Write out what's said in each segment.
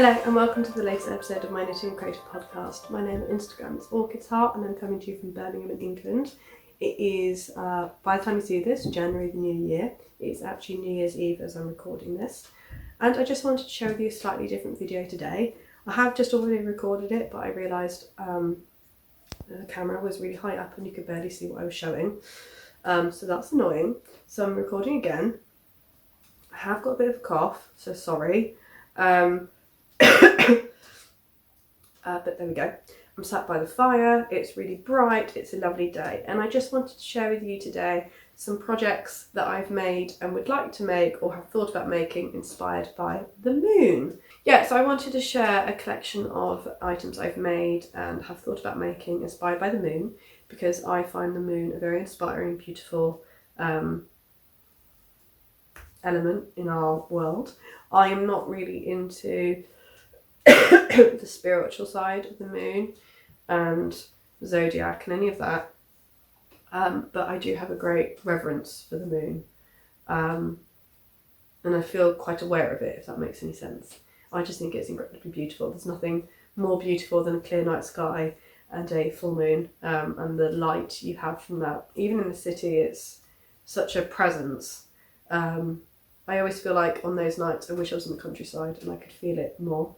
Hello and welcome to the latest episode of my Knitting Creative Podcast. My name on Instagram is Haar and I'm coming to you from Birmingham in England. It is, by the time you see this, January the new year. It's actually New Year's Eve as I'm recording this. And I just wanted to share with you a slightly different video today. I have just already recorded it, but I realised the camera was really high up and you could barely see what I was showing. So that's annoying. So I'm recording again. I have got a bit of a cough, so sorry. But there we go. I'm sat by the fire, it's really bright, it's a lovely day, and I just wanted to share with you today some projects that I've made and would like to make or have thought about making inspired by the moon. Yeah, so I wanted to share a collection of items I've made and have thought about making inspired by the moon, because I find the moon a very inspiring, beautiful element in our world. I am not really into the spiritual side of the moon and zodiac and any of that, but I do have a great reverence for the moon, and I feel quite aware of it, if that makes any sense. I just think it's incredibly beautiful. There's nothing more beautiful than a clear night sky and a full moon, and the light you have from that. Even in the city, it's such a presence. I always feel like on those nights I wish I was in the countryside and I could feel it more.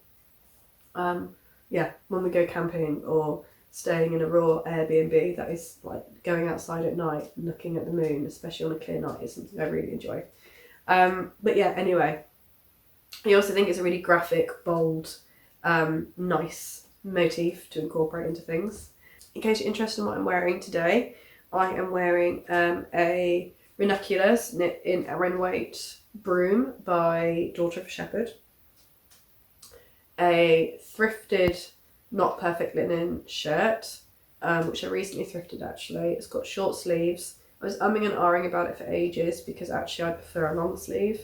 Yeah, when we go camping or staying in a raw Airbnb, that is like going outside at night and looking at the moon, especially on a clear night, is something I really enjoy. But yeah, anyway, I also think it's a really graphic, bold, nice motif to incorporate into things. In case you're interested in what I'm wearing today, I am wearing a Ranunculus knit in Aran weight Broom by Daughter of a Shepherd. A thrifted, not perfect linen shirt, which I recently thrifted actually. It's got short sleeves. I was umming and ahhing about it for ages because actually I prefer a long sleeve,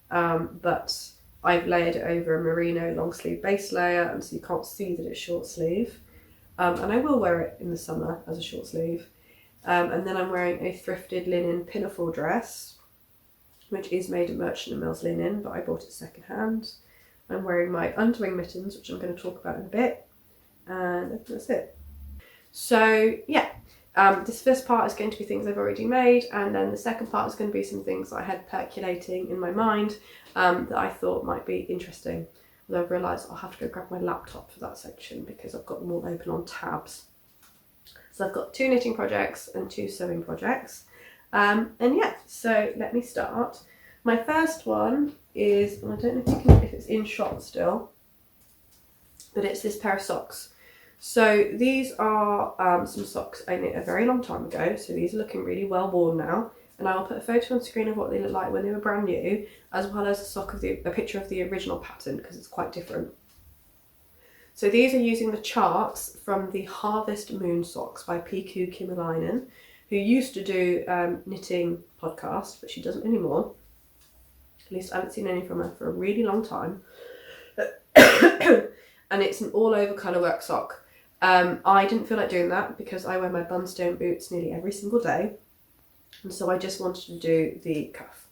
but I've layered it over a merino long sleeve base layer, and so you can't see that it's short sleeve. And I will wear it in the summer as a short sleeve. And then I'm wearing a thrifted linen pinafore dress, which is made of Merchant & Mills linen, but I bought it second hand. I'm wearing my Underwing mittens, which I'm going to talk about in a bit, and that's it. So yeah, this first part is going to be things I've already made, and then the second part is going to be some things that I had percolating in my mind that I thought might be interesting. Although I've realised I'll have to go grab my laptop for that section because I've got them all open on tabs. So I've got 2 knitting projects and 2 sewing projects. And yeah, so let me start. My first one is, and I don't know if it's in shot still, but it's this pair of socks. So these are some socks I knit a very long time ago, so these are looking really well worn now, and I will put a photo on screen of what they look like when they were brand new, as well as a picture of the original pattern, because it's quite different. So these are using the charts from the Harvest Moon Socks by Piku Kimalainen, who used to do knitting podcasts, but she doesn't anymore. At least I haven't seen any from her for a really long time. And it's an all over colourwork sock. I didn't feel like doing that because I wear my Bunstone boots nearly every single day. And so I just wanted to do the cuff.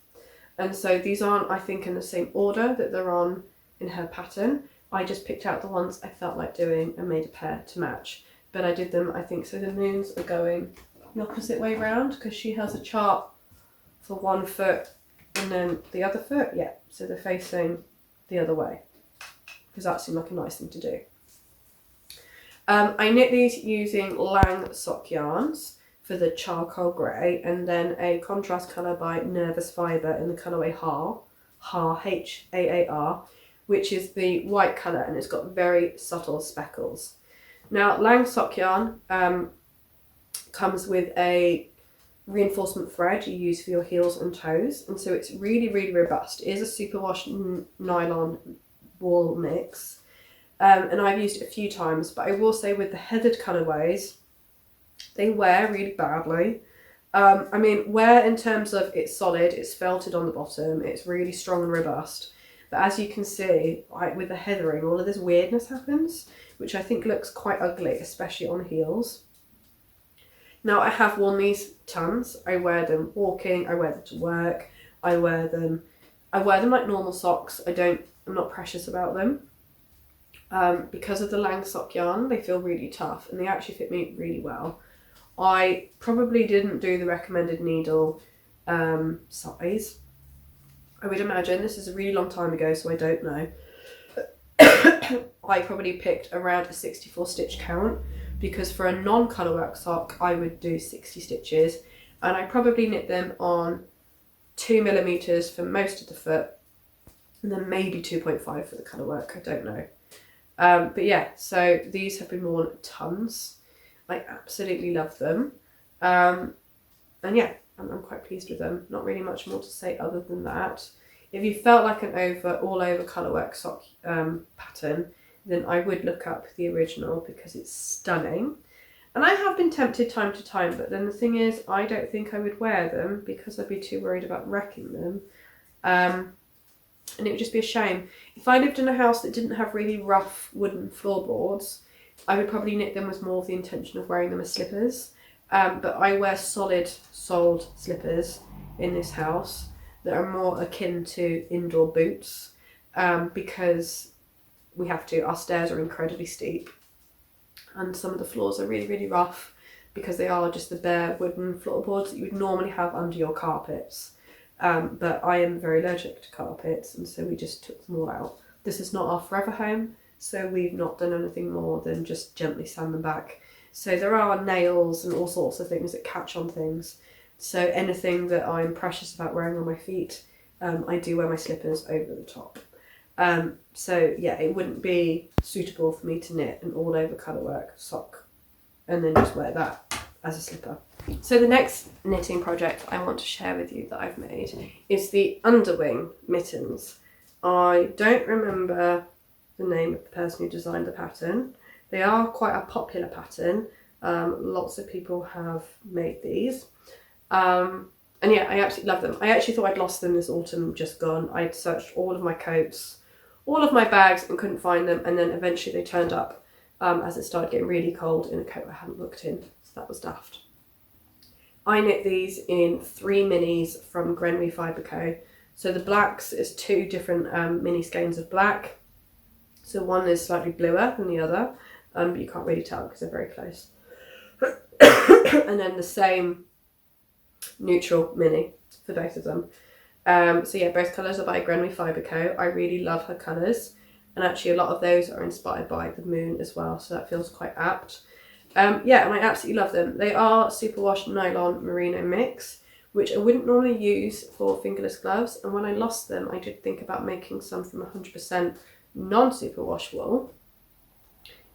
And so these aren't, I think, in the same order that they're on in her pattern. I just picked out the ones I felt like doing and made a pair to match. But I did them, I think, so the moons are going the opposite way round because she has a chart for one foot and then the other foot, yeah, so they're facing the other way, because that seemed like a nice thing to do. I knit these using Lang sock yarns for the charcoal grey, and then a contrast colour by Nervus Fibre in the colourway Haar, H-A-A-R, which is the white colour, and it's got very subtle speckles. Now, Lang sock yarn comes with a reinforcement thread you use for your heels and toes, and so it's really, really robust. It is a superwash nylon wool mix, and I've used it a few times, but I will say with the heathered colourways, they wear really badly. I mean, wear in terms of it's solid, it's felted on the bottom, it's really strong and robust, but as you can see, like with the heathering, all of this weirdness happens, which I think looks quite ugly, especially on heels. Now, I have worn these tons. I wear them walking, I wear them to work, I wear them like normal socks. I'm not precious about them. Because of the Langsock yarn, they feel really tough and they actually fit me really well. I probably didn't do the recommended needle size. I would imagine, this is a really long time ago, so I don't know. I probably picked around a 64 stitch count, because for a non-colourwork sock I would do 60 stitches, and I probably knit them on 2mm for most of the foot, and then maybe 2.5 for the colourwork, I don't know. But yeah, so these have been worn tons. I absolutely love them. And yeah, I'm quite pleased with them. Not really much more to say other than that. If you felt like an all over colourwork sock pattern, then I would look up the original because it's stunning. And I have been tempted time to time, but then the thing is, I don't think I would wear them because I'd be too worried about wrecking them. And it would just be a shame. If I lived in a house that didn't have really rough wooden floorboards, I would probably knit them with more of the intention of wearing them as slippers. But I wear solid-soled slippers in this house that are more akin to indoor boots, because we have to. Our stairs are incredibly steep and some of the floors are really, really rough because they are just the bare wooden floorboards that you would normally have under your carpets. But I am very allergic to carpets, and so we just took them all out. This is not our forever home, so we've not done anything more than just gently sand them back. So there are nails and all sorts of things that catch on things. So anything that I'm precious about wearing on my feet, I do wear my slippers over the top. So yeah, it wouldn't be suitable for me to knit an all over colourwork sock and then just wear that as a slipper. So the next knitting project I want to share with you that I've made is the Underwing mittens. I don't remember the name of the person who designed the pattern. They are quite a popular pattern. Lots of people have made these. And yeah, I absolutely love them. I actually thought I'd lost them this autumn, just gone. I'd searched all of my coats, all of my bags, and couldn't find them. And then eventually they turned up as it started getting really cold in a coat I hadn't looked in. So that was daft. I knit these in 3 minis from Grenouille Fibre Co. So the blacks is 2 different mini skeins of black. So one is slightly bluer than the other, but you can't really tell because they're very close. And then the same neutral mini for both of them. So yeah, both colours are by Grenouille Fibre Co. I really love her colours, and actually a lot of those are inspired by the moon as well, so that feels quite apt. Yeah, and I absolutely love them. They are superwash nylon merino mix, which I wouldn't normally use for fingerless gloves, and when I lost them I did think about making some from 100% non-superwash wool,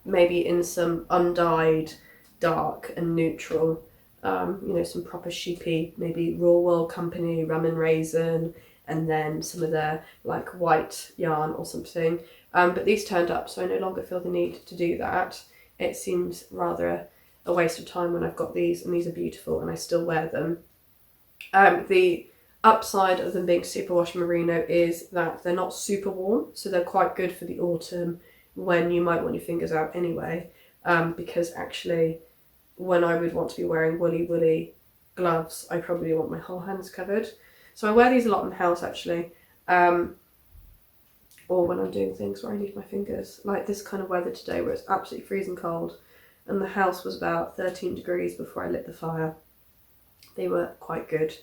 maybe in some undyed dark and neutral, you know, some proper sheepy, maybe Raw Wool Company, Rum and Raisin, and then some of their like white yarn or something. But these turned up, so I no longer feel the need to do that. It seems rather a waste of time when I've got these, and these are beautiful and I still wear them. The upside of them being superwash merino is that they're not super warm, so they're quite good for the autumn when you might want your fingers out anyway, because actually when I would want to be wearing woolly gloves, I probably want my whole hands covered. So I wear these a lot in the house actually, or when I'm doing things where I need my fingers, like this kind of weather today where it's absolutely freezing cold and the house was about 13 degrees before I lit the fire. They were quite good.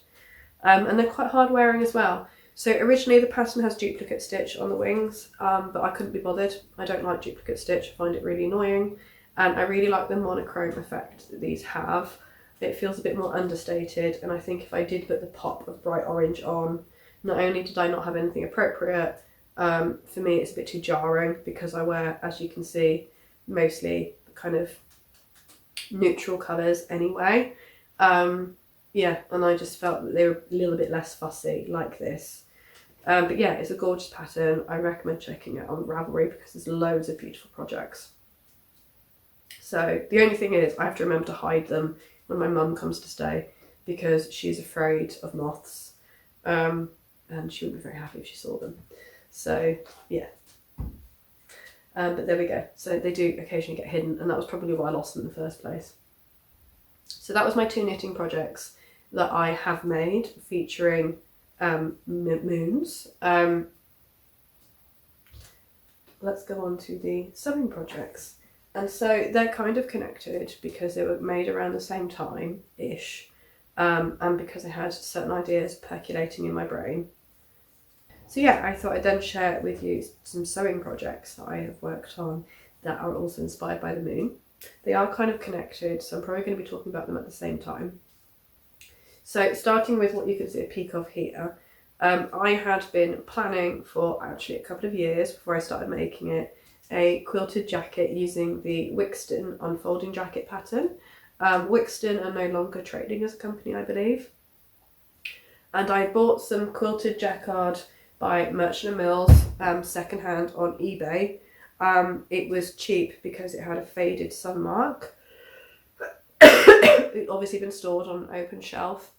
And they're quite hard wearing as well. So originally the pattern has duplicate stitch on the wings, but I couldn't be bothered. I don't like duplicate stitch, I find it really annoying. And I really like the monochrome effect that these have. It feels a bit more understated, and I think if I did put the pop of bright orange on, not only did I not have anything appropriate, for me it's a bit too jarring because I wear, as you can see, mostly kind of neutral colours anyway. Yeah, and I just felt that they were a little bit less fussy like this. But yeah, it's a gorgeous pattern. I recommend checking it on Ravelry because there's loads of beautiful projects. So the only thing is I have to remember to hide them when my mum comes to stay because she's afraid of moths, and she wouldn't be very happy if she saw them. So yeah, but there we go. So they do occasionally get hidden, and that was probably why I lost them in the first place. So that was my 2 knitting projects that I have made featuring moons. let's go on to the sewing projects. And so they're kind of connected because they were made around the same time-ish, and because I had certain ideas percolating in my brain. So yeah, I thought I'd then share with you some sewing projects that I have worked on that are also inspired by the moon. They are kind of connected, so I'm probably going to be talking about them at the same time. So starting with what you can see a peek of here, I had been planning for actually a couple of years before I started making it, a quilted jacket using the Wiksten unfolding jacket pattern. Wiksten are no longer trading as a company, I believe. And I bought some quilted jacquard by Merchant & Mills, secondhand on eBay. It was cheap because it had a faded sun mark. It obviously been stored on an open shelf.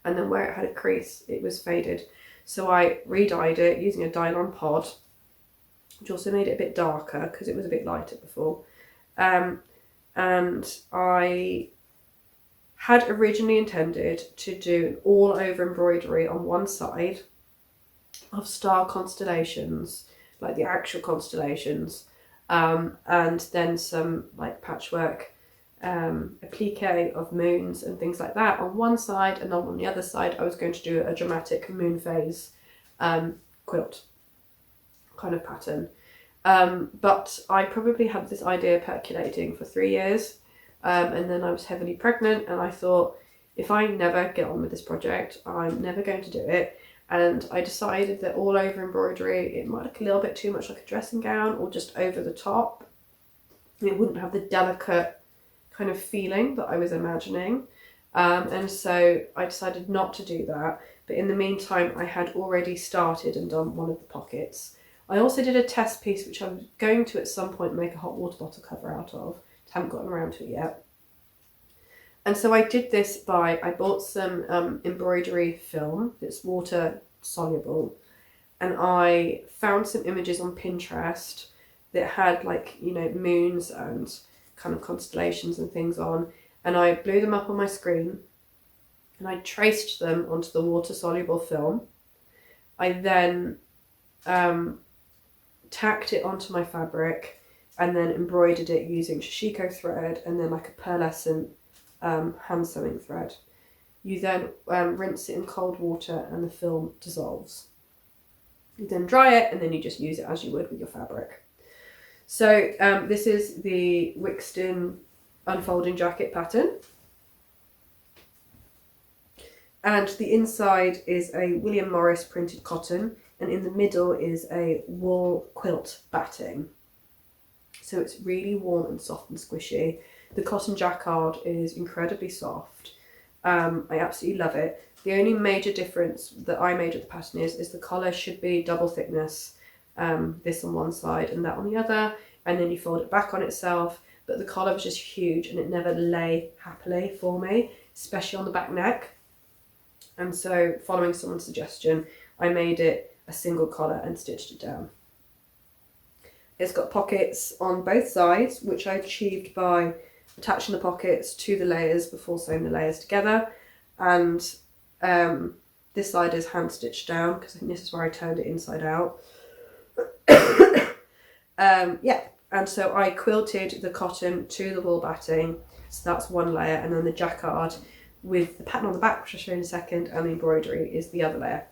And then where it had a crease, it was faded. So I re-dyed it using a dye-on pod, which also made it a bit darker because it was a bit lighter before. And I had originally intended to do an all-over embroidery on one side of star constellations, like the actual constellations, and then some like patchwork applique of moons and things like that on one side, and then on the other side I was going to do a dramatic moon phase quilt kind of pattern. But I probably had this idea percolating for 3 years, and then I was heavily pregnant, and I thought, if I never get on with this project, I'm never going to do it. And I decided that all over embroidery, it might look a little bit too much like a dressing gown or just over the top. It wouldn't have the delicate kind of feeling that I was imagining. And so I decided not to do that. But in the meantime, I had already started and done one of the pockets. I also did a test piece, which I'm going to at some point make a hot water bottle cover out of. Haven't gotten around to it yet. And so I did this I bought some embroidery film that's water soluble, and I found some images on Pinterest that had like, you know, moons and kind of constellations and things on, and I blew them up on my screen and I traced them onto the water soluble film. I then tacked it onto my fabric and then embroidered it using shishiko thread and then like a pearlescent hand sewing thread. You then rinse it in cold water and the film dissolves. You then dry it and then you just use it as you would with your fabric. So this is the Wiksten unfolding jacket pattern. And the inside is a William Morris printed cotton, and in the middle is a wool quilt batting. So it's really warm and soft and squishy. The cotton jacquard is incredibly soft. I absolutely love it. The only major difference that I made with the pattern is the collar should be double thickness, this on one side and that on the other, and then you fold it back on itself. But the collar was just huge and it never lay happily for me, especially on the back neck. And so, following someone's suggestion, I made it a single collar and stitched it down. It's got pockets on both sides, which I achieved by attaching the pockets to the layers before sewing the layers together. And this side is hand stitched down because I think this is where I turned it inside out. Yeah, and so I quilted the cotton to the wool batting. So that's one layer, and then the jacquard with the pattern on the back, which I'll show you in a second, and the embroidery is the other layer.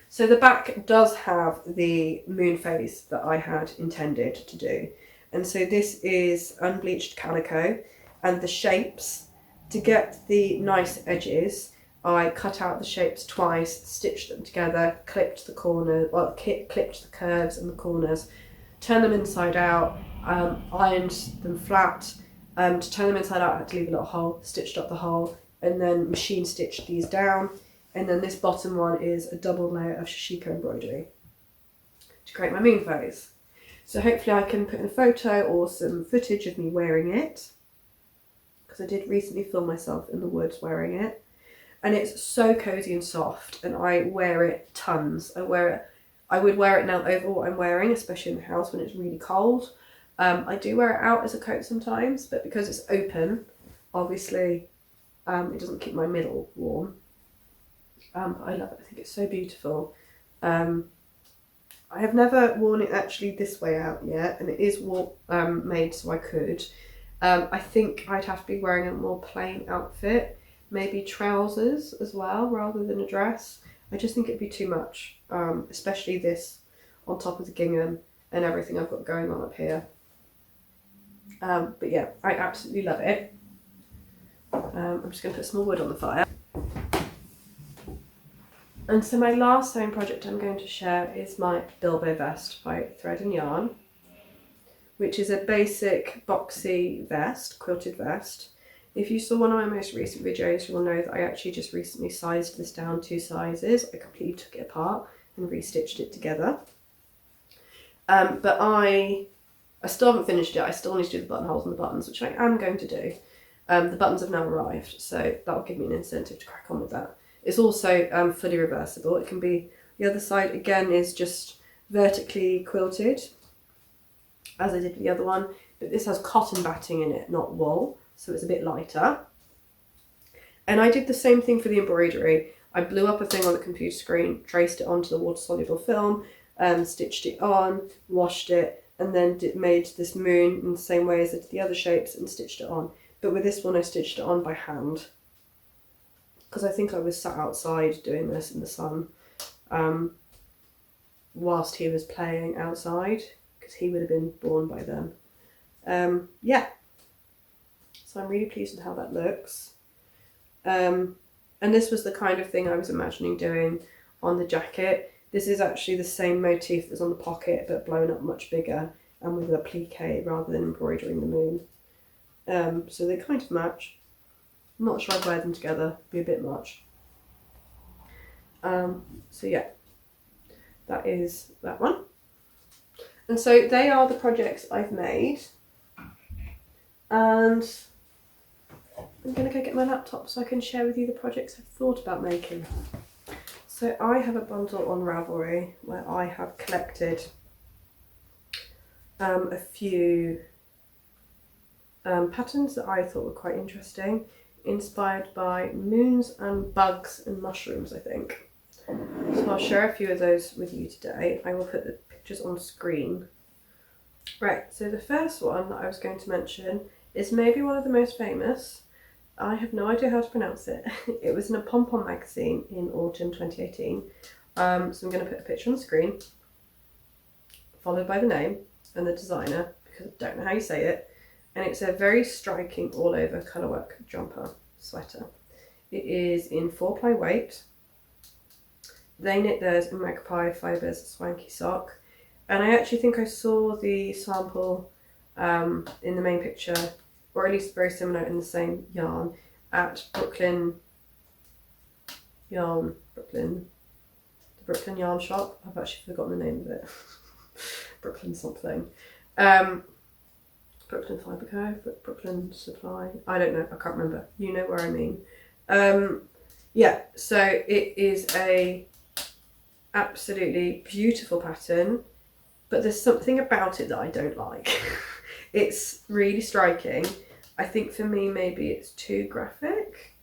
So the back does have the moon phase that I had intended to do. And so this is unbleached calico, and the shapes, to get the nice edges, I cut out the shapes twice, stitched them together, clipped the corners, well, clipped the curves and the corners, turned them inside out, ironed them flat. To turn them inside out, I had to leave a little hole, stitched up the hole, and then machine stitched these down. And then this bottom one is a double layer of shishiko embroidery to create my moon phase. So hopefully I can put in a photo or some footage of me wearing it, because I did recently film myself in the woods wearing it. And it's so cozy and soft, and I wear it tons. I would wear it now over what I'm wearing, especially in the house when it's really cold. I do wear it out as a coat sometimes, but because it's open, obviously it doesn't keep my middle warm. I love it. I think it's so beautiful. I have never worn it actually this way out yet, and it is made so I could. I think I'd have to be wearing a more plain outfit, maybe trousers as well rather than a dress. I just think it'd be too much, especially this on top of the gingham and everything I've got going on up here. But yeah, I absolutely love it. I'm just going to put some more wood on the fire. And so my last sewing project I'm going to share is my Bilbo vest by Thread and Yarn, which is a basic boxy vest, quilted vest. If you saw one of my most recent videos, you will know that I actually just recently sized this down 2 sizes. I completely took it apart and restitched it together. But I still haven't finished it. I still need to do the buttonholes and the buttons, which I am going to do. The buttons have now arrived, so that'll give me an incentive to crack on with that. It's also fully reversible. It can be, the other side again is just vertically quilted, as I did with the other one, but this has cotton batting in it, not wool, so it's a bit lighter. And I did the same thing for the embroidery. I blew up a thing on the computer screen, traced it onto the water-soluble film, stitched it on, washed it, and then made this moon in the same way as I did the other shapes and stitched it on. But with this one I stitched it on by hand, because I think I was sat outside doing this in the sun whilst he was playing outside, because he would have been born by then. Yeah, so I'm really pleased with how that looks. And this was the kind of thing I was imagining doing on the jacket. This is actually the same motif that's on the pocket, but blown up much bigger and with a plique rather than embroidering the moon. So they kind of match. I'm not sure I'd wear them together, it'd be a bit much. So yeah, that is that one. And so they are the projects I've made. And I'm going to go get my laptop so I can share with you the projects I've thought about making. So I have a bundle on Ravelry where I have collected a few patterns that I thought were quite interesting, inspired by moons and bugs and mushrooms, I think. So I'll share a few of those with you today. I will put the pictures on screen. Right, so the first one that I was going to mention is maybe one of the most famous. I have no idea how to pronounce it. It was in a pom-pom magazine in autumn 2018. So I'm going to put a picture on the screen, followed by the name and the designer, because I don't know how you say it. And it's a very striking all-over colourwork jumper sweater. It is in 4-ply weight. They knit theirs in Magpie Fibre's Swanky Sock. And I actually think I saw the sample in the main picture, or at least very similar in the same yarn, at the Brooklyn Yarn Shop. I've actually forgotten the name of it. Brooklyn something. Brooklyn Fibre Co, Brooklyn Supply, I don't know, I can't remember. You know where I mean. Yeah, so it is a absolutely beautiful pattern, but there's something about it that I don't like. It's really striking. I think for me maybe it's too graphic.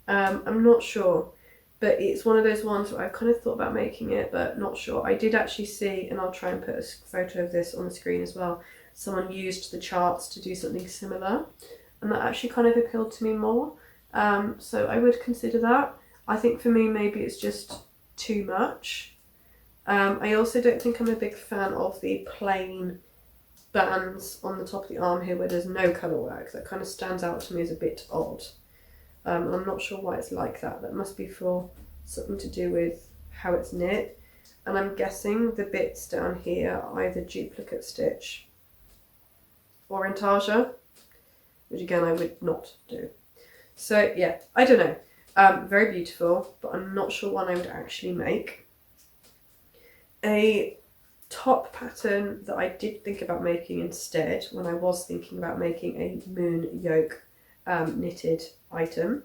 I'm not sure, but it's one of those ones where I've kind of thought about making it, but not sure. I did actually see, and I'll try and put a photo of this on the screen as well, someone used the charts to do something similar, and that actually kind of appealed to me more. So I would consider that. I think for me maybe it's just too much. I also don't think I'm a big fan of the plain bands on the top of the arm here where there's no colour work. That kind of stands out to me as a bit odd. And I'm not sure why it's like that. That must be for something to do with how it's knit. And I'm guessing the bits down here are either duplicate stitch or intarsia, which again I would not do. So yeah, I don't know. Very beautiful, but I'm not sure one I would actually make. A top pattern that I did think about making instead when I was thinking about making a moon yoke knitted item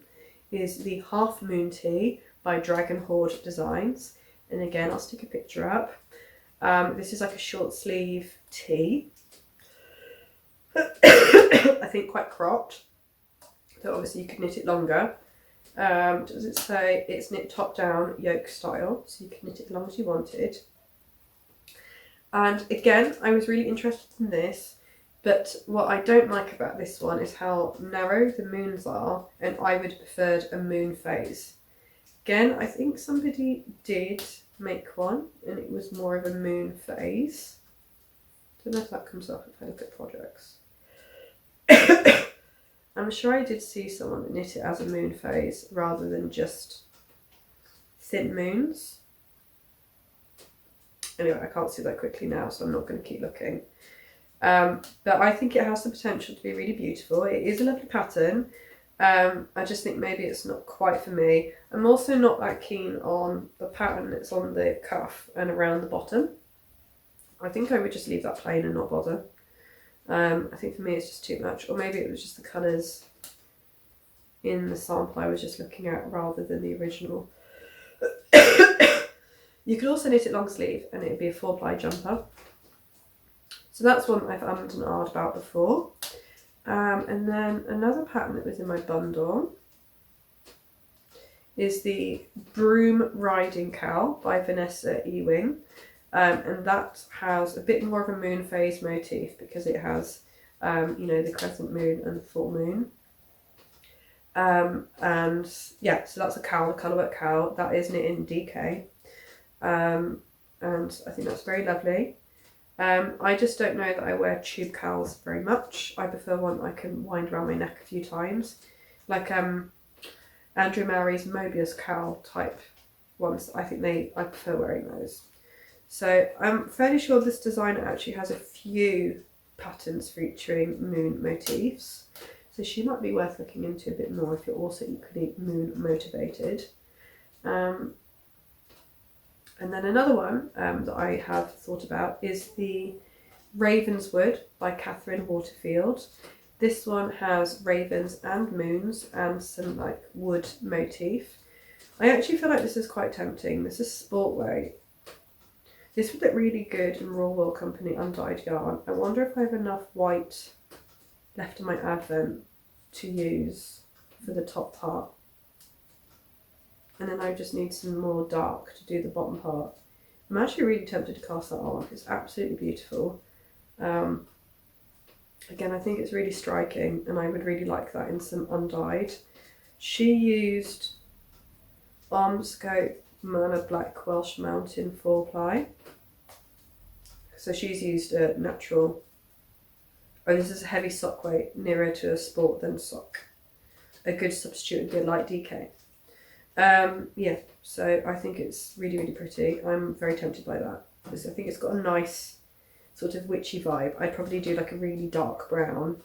is the Half Moon Tee by Dragon Hoard Designs. And again, I'll stick a picture up. This is like a short sleeve tee. I think quite cropped. So obviously you could knit it longer. Does it say it's knit top down yoke style, so you can knit it as long as you wanted. And again, I was really interested in this, but what I don't like about this one is how narrow the moons are, and I would have preferred a moon phase. Again, I think somebody did make one, and it was more of a moon phase. Don't know if that comes up if I look at projects. I'm sure I did see someone that knit it as a moon phase rather than just thin moons. Anyway, I can't see that quickly now, so I'm not going to keep looking. But I think it has the potential to be really beautiful. It is a lovely pattern. I just think maybe it's not quite for me. I'm also not that keen on the pattern that's on the cuff and around the bottom. I think I would just leave that plain and not bother. I think for me it's just too much. Or maybe it was just the colours in the sample I was just looking at rather than the original. You could also knit it long sleeve and it would be a 4-ply jumper. So that's one I've ummed and ahed about before. And then another pattern that was in my bundle is the Broom Riding Cowl by Vanessa Ewing. And that has a bit more of a moon phase motif because it has, the crescent moon and the full moon. And yeah, so that's a cowl, a colourwork cowl. That is knit in DK. And I think that's very lovely. I just don't know that I wear tube cowls very much. I prefer one I can wind around my neck a few times. Like Andrew Murray's Mobius cowl type ones. I prefer wearing those. So I'm fairly sure this designer actually has a few patterns featuring moon motifs. So she might be worth looking into a bit more if you're also equally moon motivated. And then another one that I have thought about is the Ravenswood by Catherine Waterfield. This one has ravens and moons and some like wood motif. I actually feel like this is quite tempting. This is sport weight. This would look really good in Raw Wool Company undyed yarn. I wonder if I have enough white left in my advent to use for the top part. And then I just need some more dark to do the bottom part. I'm actually really tempted to cast that on. It's absolutely beautiful. Again, I think it's really striking and I would really like that in some undyed. She used Armscope Mana Black Welsh Mountain 4-ply. So she's used a natural, this is a heavy sock weight, nearer to a sport than sock. A good substitute would be a light DK. Yeah, so I think it's really, really pretty. I'm very tempted by that because I think it's got a nice sort of witchy vibe. I'd probably do like a really dark brown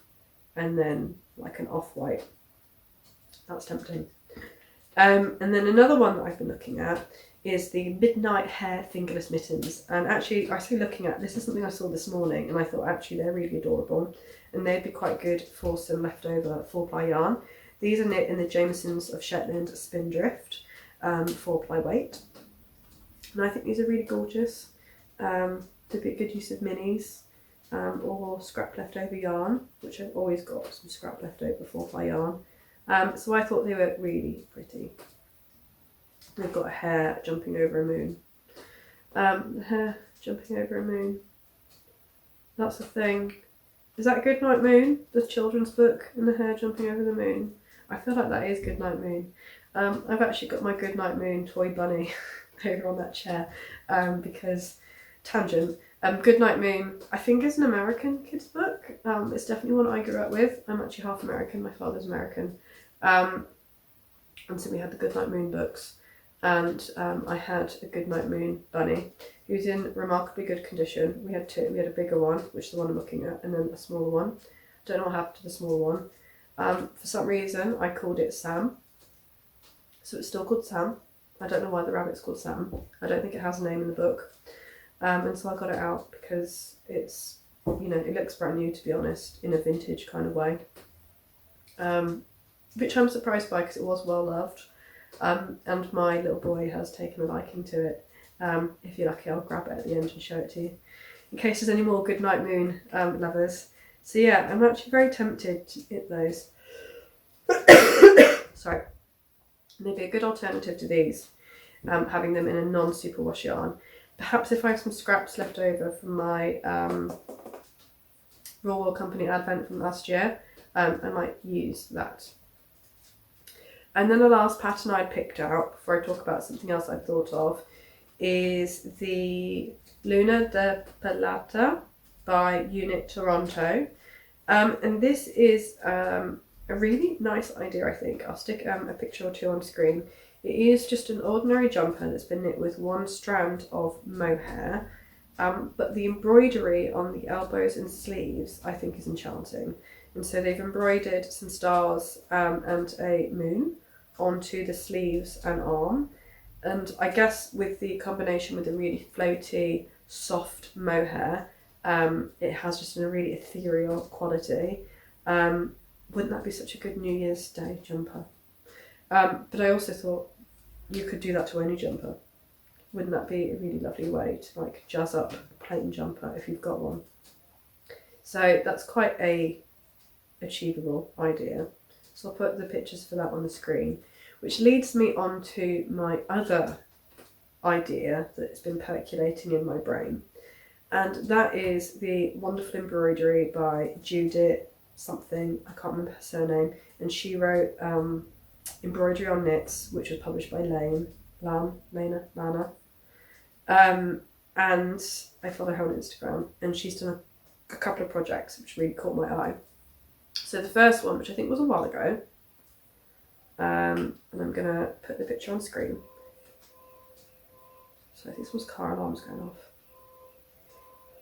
and then like an off-white. That's tempting. And then another one that I've been looking at is the Midnight Hare Fingerless Mittens. And actually, I say looking at, this is something I saw this morning and I thought actually they're really adorable and they'd be quite good for some leftover 4-ply yarn. These are knit in the Jamesons of Shetland Spindrift 4-ply weight. And I think these are really gorgeous. They'd be a good use of minis or scrap leftover yarn, which I've always got some scrap leftover 4-ply yarn. So I thought they were really pretty. They've got a hare jumping over a moon. The hare jumping over a moon. That's the thing. Is that Goodnight Moon, the children's book, and the hare jumping over the moon? I feel like that is Goodnight Moon. I've actually got my Goodnight Moon toy bunny over on that chair because, tangent, Goodnight Moon I think is an American kids book. It's definitely one I grew up with. I'm actually half American, my father's American. And so we had the Goodnight Moon books and I had a Goodnight Moon bunny who's in remarkably good condition. We had two. We had a bigger one, which is the one I'm looking at, and then a smaller one. Don't know what happened to the small one. For some reason, I called it Sam. So it's still called Sam. I don't know why the rabbit's called Sam. I don't think it has a name in the book. And so I got it out because it's, it looks brand new, to be honest, in a vintage kind of way. Which I'm surprised by because it was well loved. And my little boy has taken a liking to it. If you're lucky, I'll grab it at the end and show it to you, in case there's any more Goodnight Moon lovers. So yeah, I'm actually very tempted to knit those. Sorry. Maybe a good alternative to these, having them in a non-superwash yarn. perhaps if I have some scraps left over from my Royal Company Advent from last year, I might use that. And then the last pattern I picked out, before I talk about something else I've thought of, is the Luna de Plata by Unit Toronto. And this is a really nice idea, I think. I'll stick a picture or two on screen. It is just an ordinary jumper that's been knit with one strand of mohair, but the embroidery on the elbows and sleeves I think is enchanting. And so they've embroidered some stars and a moon onto the sleeves and arm. And I guess with the combination with the really floaty, soft mohair, it has just a really ethereal quality. Wouldn't that be such a good New Year's Day jumper? But I also thought you could do that to any jumper. Wouldn't that be a really lovely way to like jazz up a plain jumper if you've got one? So that's quite a achievable idea. So I'll put the pictures for that on the screen, which leads me on to my other idea that's been percolating in my brain. And that is the wonderful embroidery by Judith something, I can't remember her surname, and she wrote Embroidery on Knits, which was published by Lana. And I follow her on Instagram, and she's done a couple of projects which really caught my eye. So the first one, which I think was a while ago, and I'm going to put the picture on screen. So I think this was car alarms going off.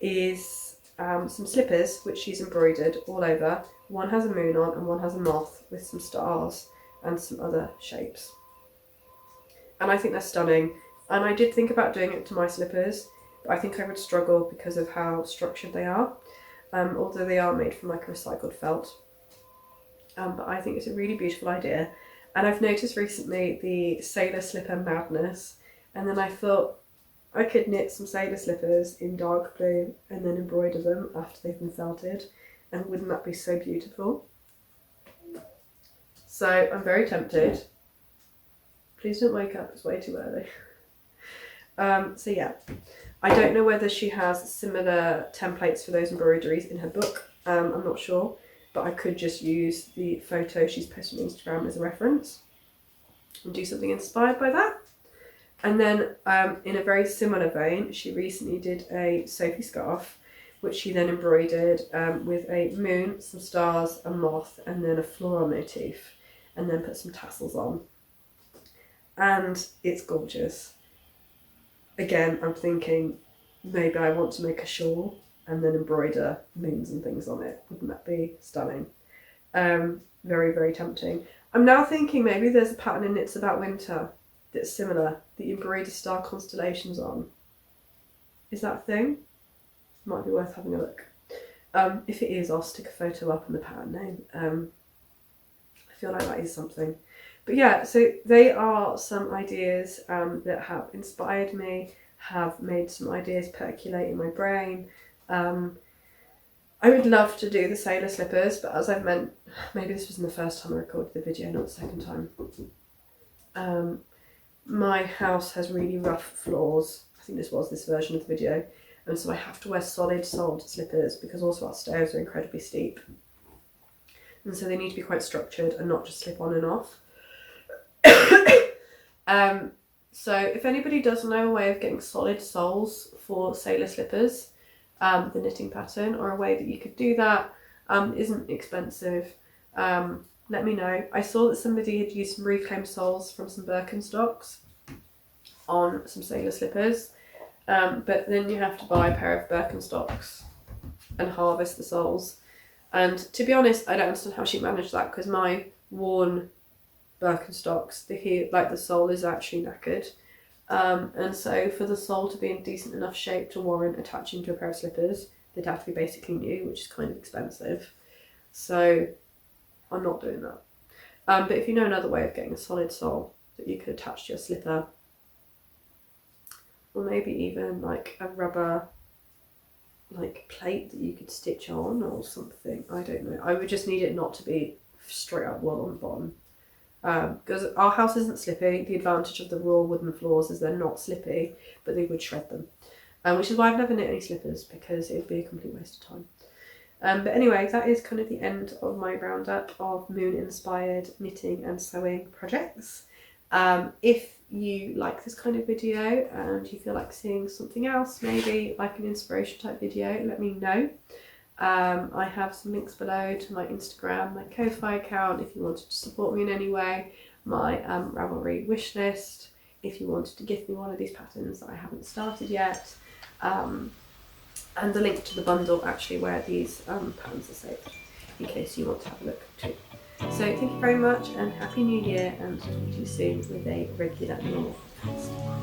Is some slippers which she's embroidered all over. One has a moon on and one has a moth with some stars and some other shapes. And I think they're stunning. And I did think about doing it to my slippers, but I think I would struggle because of how structured they are, although they are made from like a recycled felt. But I think it's a really beautiful idea. And I've noticed recently the sailor slipper madness, and then I thought I could knit some sailor slippers in dark blue and then embroider them after they've been felted, and wouldn't that be so beautiful? So I'm very tempted. Please don't wake up, it's way too early. So yeah, I don't know whether she has similar templates for those embroideries in her book, I'm not sure, but I could just use the photo she's posted on Instagram as a reference and do something inspired by that. And then in a very similar vein, she recently did a Sophie scarf, which she then embroidered with a moon, some stars, a moth, and then a floral motif, and then put some tassels on. And it's gorgeous. Again, I'm thinking maybe I want to make a shawl and then embroider moons and things on it. Wouldn't that be stunning? Very, very tempting. I'm now thinking maybe there's a pattern in Knits About Winter that's similar, that you embroider star constellations on. Is that a thing? Might be worth having a look. If it is, I'll stick a photo up in the pattern name. I feel like that is something. But yeah, so they are some ideas that have inspired me, have made some ideas percolate in my brain. I would love to do the sailor slippers, but as I've meant, maybe this was the first time I recorded the video, not the second time. My house has really rough floors. I think this was this version of the video. And so I have to wear solid soled slippers because also our stairs are incredibly steep. And so they need to be quite structured and not just slip on and off. So if anybody does know a way of getting solid soles for sailor slippers, the knitting pattern, or a way that you could do that, isn't expensive, let me know. I saw that somebody had used some reclaimed soles from some Birkenstocks on some sailor slippers, but then you have to buy a pair of Birkenstocks and harvest the soles. And to be honest, I don't understand how she managed that, because my worn Birkenstocks, the sole is actually knackered. And so for the sole to be in decent enough shape to warrant attaching to a pair of slippers, they'd have to be basically new, which is kind of expensive. So I'm not doing that. But if you know another way of getting a solid sole that you could attach to your slipper, or maybe even like a rubber like plate that you could stitch on or something, I don't know. I would just need it not to be straight up wool on the bottom. because our house isn't slippy. The advantage of the raw wooden floors is they're not slippy, but they would shred them. Which is why I've never knit any slippers, because it would be a complete waste of time. But anyway, that is kind of the end of my roundup of moon-inspired knitting and sewing projects. If you like this kind of video and you feel like seeing something else, maybe like an inspiration type video, let me know. I have some links below to my Instagram, my Ko-Fi account if you wanted to support me in any way, my Ravelry wish list if you wanted to gift me one of these patterns that I haven't started yet, and the link to the bundle actually where these patterns are saved, in case you want to have a look too. So thank you very much and Happy New Year, and talk to you soon with a regular normal podcast.